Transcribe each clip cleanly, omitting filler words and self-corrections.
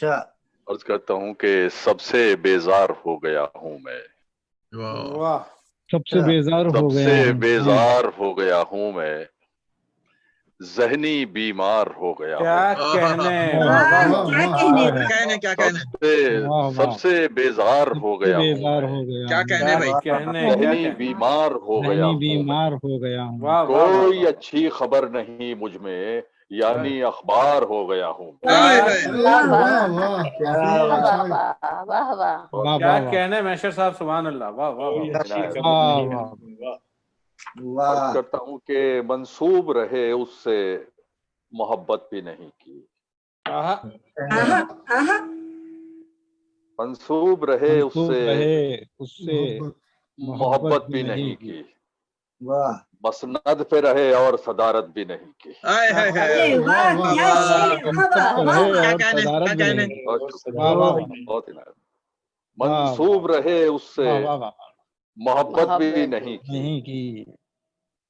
اچھا عرض کرتا ہوں کہ سب سے بیزار ہو گیا ہوں میں، واہ سب سے بیزار ہو سب گیا سے ہوں بیزار ہو گیا ہوں میں، ذہنی بیمار ہو گیا کیا ہوں، کہنے، واہ واہ واہ واہ واہ کیا سب کہنے سے واہ سب واہ سے بیزار سب ہو سے گیا ہوں بیزار میں، ہو گیا کیا ہوں کہنے بھائی؟ کیا کہنے، کیا ذہنی کہنے، بیمار ہو گیا ذہنی ہوں میں، بیمار ہو گیا ہوں واہ واہ واہ کوئی واہ، اچھی خبر نہیں مجھ میں، یعنی اخبار ہو گیا ہوں، ہائے کیا ہائے واہ واہ واہ کیا واہ کیا واہ واہ کہنے میشر صاحب، سبحان اللہ، واہ واہ واہ، عنایت واہ واہ عرض واہ کرتا ہوں کہ منسوب رہے اس سے محبت بھی نہیں کی، آہا، منسوب رہے اس منسوب سے رہے اس سے محبت بھی نہیں کی، واہ مسند پہ رہے اور صدارت بھی نہیں کی، ہائے ہائے ہائے واہ واہ واہ منصب رہے کیا اور کہنے، صدارت کیا بھی کہنے؟ نہیں بہت واہ واہ واہ بہت عنایت، واہ منسوب رہے اس سے واہ واہ واہ محبت بھی نہیں کی، نہیں کی،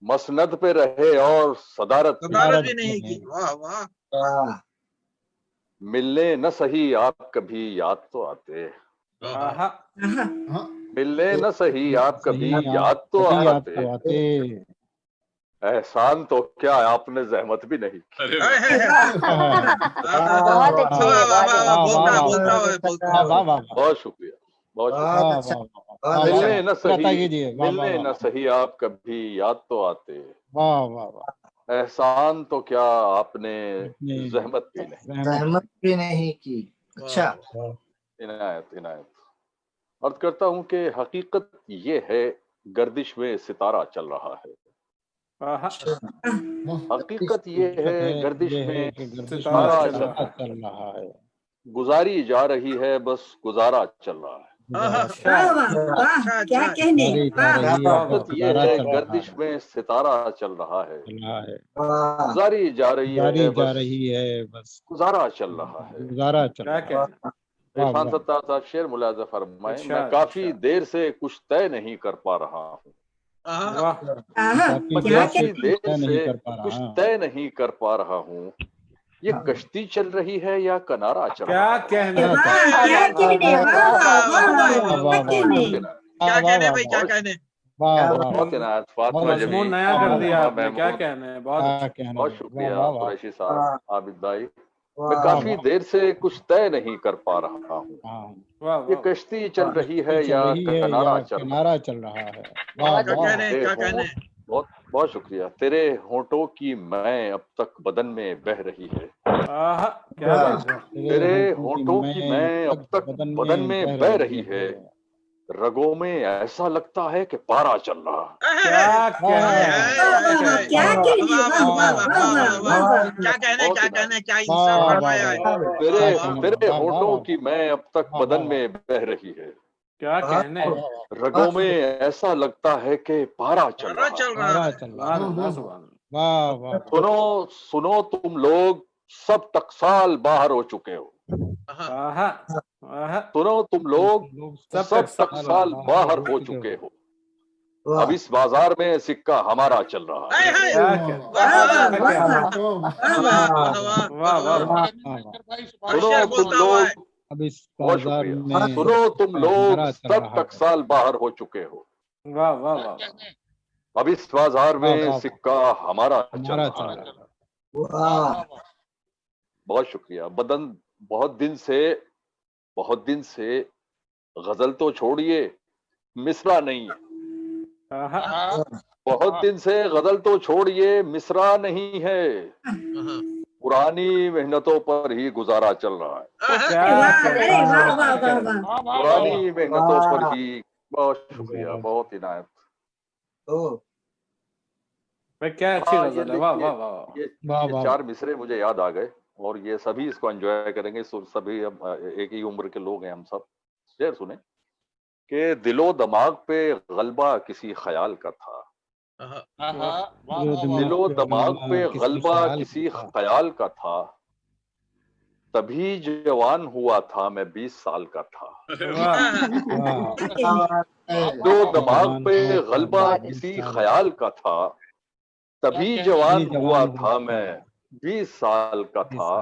مسند پہ رہے اور صدارت بھی صدارت نہیں بھی نہیں کی، واہ واہ واہ ملنے نہ صحیح آپ کبھی یاد تو آتے، آہا، ملنے نہ صحیح آپ کبھی صحیح آپ یاد تو کبھی آپ آتے، کو آتے، احسان تو کیا آپ نے زحمت بھی نہیں کی، ہائے ہائے ہائے بہت اچھی ہے، بہت بولتا واہ واہ واہ بہت شکریہ، بہت شکریہ، بہت واہ اچھا واہ بہت ملنے اچھا نہ عطا صحیح، کیجیے، واہ واہ ملنے نہ واہ صحیح آپ کبھی یاد تو آتے، واہ واہ واہ احسان تو کیا آپ نے اپنے زحمت بھی نہیں، زحمت بھی نہیں کی اچھا عنایت عنایت عرض کرتا ہوں کہ حقیقت یہ ہے گردش میں ستارہ چل رہا ہے، آہا، حقیقت یہ ہے گردش یہ میں ہے کہ گردش میں ستارہ چل ستارہ رہا ہے، چل رہا ہے، گزاری جا رہی ہے بس گزارا چل رہا ہے، اچھا، اچھا گزاری جا رہی ہے واہ بس حقیقت واہ، یہ گزارا ہے چل رہا گردش ہے، میں ستارہ چل رہا ہے، چل رہا ہے، واہ گزاری جا رہی گزاری ہے جا بس رہی ہے بس گزارا چل رہا ہے، گزارا چل کیا رہا ہے، کہنے، واہ عرفان واہ ستار صاحب شعر ملاحظہ فرمائیں، میں ارشاد کافی ارشاد، دیر سے کچھ طے نہیں کر پا رہا ہوں، واہ، کافی میں دیر سے کافی کچھ دیر طے نہیں سے کر پا کچھ رہا، طے نہیں کر پا رہا ہوں، یہ کشتی چل رہی ہے یا کنارہ چل کیا رہا ہے، کہنے، کیا کہنے بھائی، کیا بہت کہنے؟ واہ واہ بہت عنایت فاطمہ مضمون جبی، نیا کر دیا آپ نے، کیا محمود، کہنے، بہت کیا اچھا، کہنا بہت ہے، شکریہ واہ واہ قریشی صاحب، عابد بھائی، میں واہ کافی واہ دیر سے کچھ طے نہیں کر پا رہا ہوں، ہاں واہ یہ واہ، کشتی چل رہی کشتی ہے چل یا رہی ہے یا کنارہ چل رہا کنارہ چل رہا ہے، واہ کیا واہ کہنے، کیا کہنے؟ بہت بہت شکریہ، تیرے ہونٹوں کی میں اب تک بدن میں بہ رہی ہے، آہا، کیا بات ہے، تیرے ہونٹوں کی میں اب تک بدن میں بہ رہی ہے، رگوں میں ایسا لگتا ہے کہ پارا چل رہا ہے، کیا کہنے، کیا کہنے، بہت کیا عنایت، کہنے، کیا انصاف فرمایا ہے، تیرے ہونٹوں کی میں اب تک بدن میں بہ رہی ہے، کیا کہنے، رگوں میں ایسا لگتا ہے کہ پارا چل رہا چل ہے، رہا ہے، سبحان اللہ، سبحان اللہ، واہ واہ سنو سنو تم لوگ سب ٹکسال باہر ہو چکے ہو، آہا، آہا، سنو تم لوگ سب سب ٹکسال ٹکسال باہر ہو چکے ہو، اب اس بازار میں سکہ ہمارا چل رہا ہے، کیا کہنے، واہ واہ واہ، سنو تم لوگ، اب اس بہت بازار شکریہ، میں سنو تم لوگ ہمارا چل سب رہا ہے، ٹکسال باہر ہو چکے ہو، واہ واہ واہ، اب اس بازار میں واہ واہ سکہ ہمارا چل ہمارا رہا چل ہے، رہا ہے، بہت شکریہ، بدن بہت دن سے غزل تو چھوڑیے مصرع نہیں، آہا، بہت دن سے غزل تو چھوڑیے مصرع نہیں ہے، پرانی محنتوں پر ہی گزارا چل رہا ہے، کیا کہنے، پرانی محنتوں پر ہی، بہت شکریہ، بہت عنایت، بھائی کیا اچھی ہاں غزل ہے، واہ واہ واہ، واہ یہ واہ چار مصرے مجھے یاد آ گئے، اور یہ سبھی اس کو انجوائے کریں گے، سبھی اب ایک ہی عمر کے لوگ ہیں ہم سب، شعر سنیں کہ دل و دماغ پہ غلبہ کسی خیال کا تھا، دل و دماغ پہ غلبہ کسی خیال کا تھا، تبھی جوان ہوا تھا میں 20 سال کا تھا، دل و دماغ پہ غلبہ کسی خیال کا تھا، تبھی جوان ہوا تھا میں 20 سال کا تھا،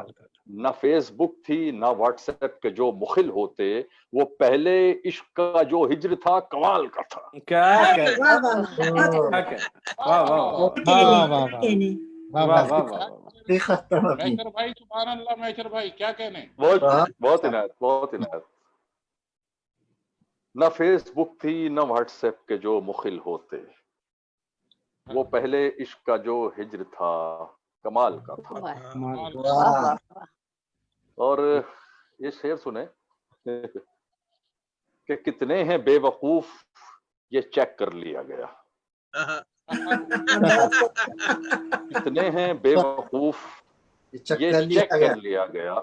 نہ فیس بک تھی نہ واٹس ایپ کے جو مخل ہوتے، وہ پہلے عشق کا جو ہجر تھا کمال کا تھا. کیا کہتے واہ واہ واہ کیا کہتے واہ واہ واہ کہنے واہ واہ واہ واہ. میچر بھائی سبحان اللہ، میچر بھائی کیا کہنے. بہت عنایت بہت عنایت. نہ فیس بک تھی نہ واٹس ایپ کے جو مخل ہوتے، وہ پہلے عشق کا جو ہجر تھا کمال کا تھا. واہ واہ اور یہ شعر سنیں کہ کتنے ہیں بے وقوف یہ چیک کر لیا گیا. کتنے ہیں بے وقوف یہ چیک کر لیا گیا.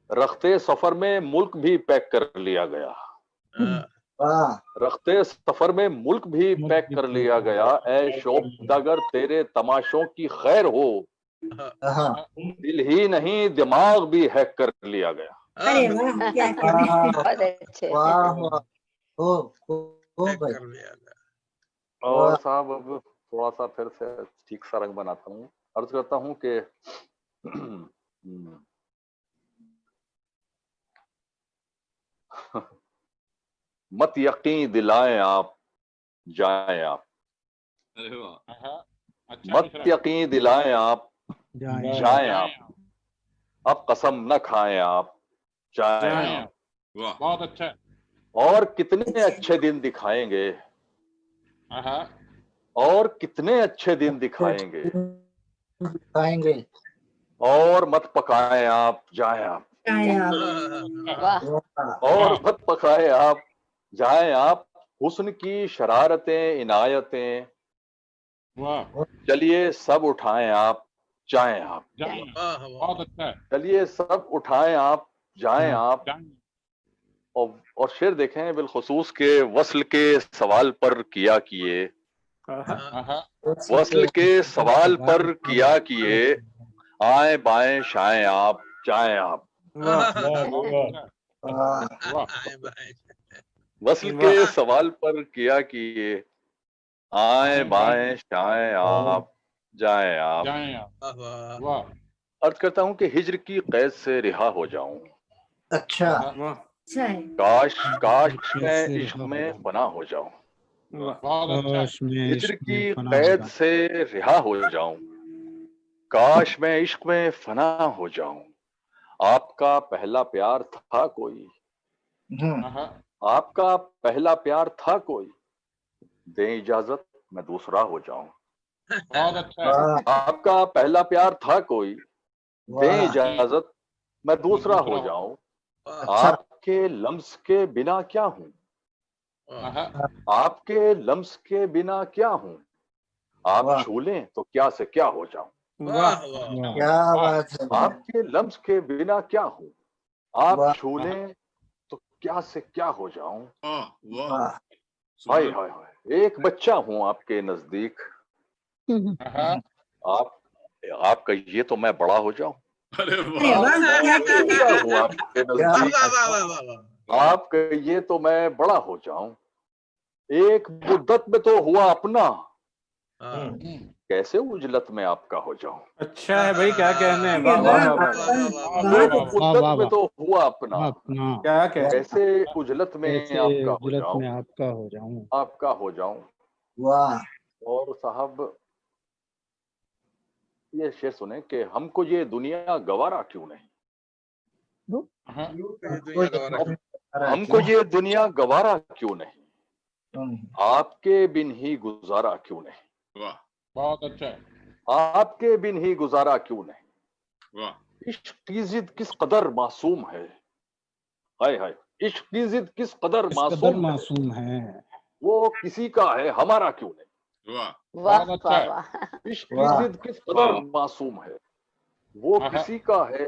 رختے سفر میں ملک بھی پیک کر لیا گیا. رختے سفر میں ملک بھی پیک کر لیا گیا. اے شوق اگر تیرے تماشوں کی خیر ہو، دل ہی نہیں دماغ بھی ہیک کر لیا گیا. ارے واہ کیا کہنے بہت اچھے. اور صاحب اب تھوڑا سا پھر سے ٹھیک سا رنگ بناتا ہوں. عرض کرتا ہوں کہ مت یقین دلائیں آپ جائیں آپ. مت یقین دلائیں آپ جائیں آپ. اب قسم نہ کھائیں آپ جائیں آپ. بہت اچھا. اور کتنے اچھے دن دکھائیں گے، اور کتنے اچھے دن دکھائیں گے. اور مت پکائیں آپ جائیں آپ. اور مت پکائیں آپ جائیں آپ. حسن کی شرارتیں عنایتیں چلیے سب اٹھائیں آپ جائیں آپ. بہت اچھا. چلیے سب اٹھائیں آپ جائیں آپ. اور شعر دیکھیں بالخصوص کے وصل کے سوال پر کیا کیے. وصل کے سوال پر کیا کیے. آئیں بائیں شائیں آپ جائیں آپ. وصل کے سوال پر کیا کیے. آئیں بائیں شائیں آپ جائیں آپ. عرض کرتا ہوں کہ ہجر کی قید سے رہا ہو جاؤں. اچھا اچھا ہے کاش کاش میں عشق میں فنا ہو جاؤں. ہجر کی قید سے رہا ہو جاؤں. کاش میں عشق میں فنا ہو جاؤں. آپ کا پہلا پیار تھا کوئی، آپ کا پہلا پیار تھا کوئی. دیں اجازت میں دوسرا ہو جاؤں. بہت اچھا. آپ کا پہلا پیار تھا کوئی. دیں اجازت میں دوسرا ہو جاؤں. آپ کے لمس کے بنا کیا ہوں. آپ کے لمس کے بنا کیا ہوں. آپ چھو لیں تو کیا سے کیا ہو جاؤں. کیا بات ہے. آپ کے لمس کے بنا کیا ہوں. آپ چھو لیں تو کیا سے کیا ہو جاؤں. ہائے ہائے ہائے. ایک بچہ ہوں آپ کے نزدیک. آپ کا یہ تو میں بڑا ہو جاؤں. ہوں آپ کے نزدیک. آپ کا یہ تو میں بڑا ہو جاؤں. ایک مدت میں تو ہوا اپنا، کیسے اجلت میں آپ کا ہو جاؤں. اچھا ہے بھائی کیا کہنے. واہ واہ واہ. ایک مدت میں تو ہوا اپنا، کیا کہتے کیسے اجلت میں آپ کا ہو جاؤں. آپ کا ہو جاؤں. آپ کا ہو جاؤں. واہ. اور صاحب یہ شعر سنیں کہ ہم کو یہ دنیا گوارا کیوں نہیں. ہم کو یہ دنیا گوارا کیوں نہیں. آپ کے بن ہی گزارا کیوں نہیں. بہت اچھا. آپ کے بن ہی گزارا کیوں نہیں. عشق کی ضد کس قدر معصوم ہے. ہائے ہائے. عشق کی ضد کس قدر معصوم ہے. وہ کسی کا ہے ہمارا کیوں نہیں. واہ واہ واہ. عشق کی ضد کس قدر معصوم ہے. وہ کسی کا ہے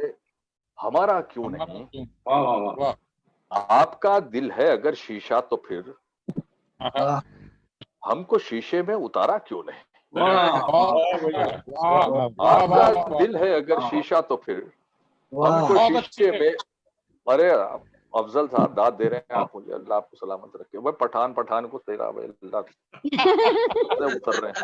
ہمارا کیوں نہیں. آپ کا دل ہے اگر شیشہ تو پھر ہم کو شیشے میں اتارا کیوں نہیں. آپ کا دل ہے اگر شیشہ تو پھر ہم کو شیشے میں. ارے افضل صاحب داد دے رہے ہیں آپ مجھے. اللہ آپ کو سلامت رکھے. وہ پٹھان کو تیرا اللہ اتر رہے ہیں.